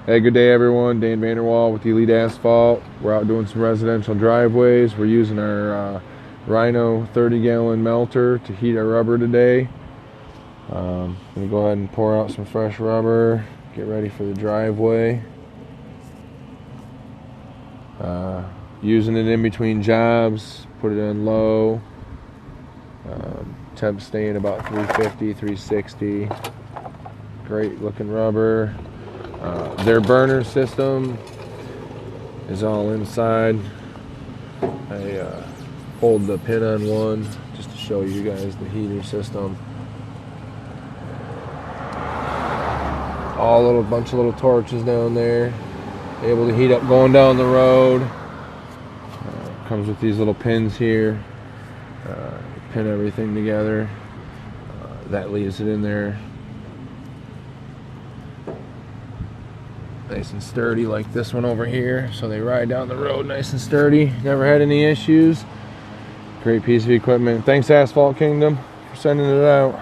Hey, good day everyone. Dan Vanderwall with Elite Asphalt. We're out doing some residential driveways. We're using our Ryno 30-gallon melter to heat our rubber today. I'm going to go ahead and pour out some fresh rubber, get ready for the driveway. Using it in between jobs, put it in low. Temp staying about 350, 360. Great looking rubber. Their burner system is all inside. I hold the pin on one just to show you guys the heater system. All bunch of little torches down there, able to heat up going down the road. Comes with these little pins here. Pin everything together. That leaves it in there nice and sturdy, like this one over here, so they ride down the road nice and sturdy. Never had any issues. Great piece of equipment. Thanks, Asphalt Kingdom, for sending it out.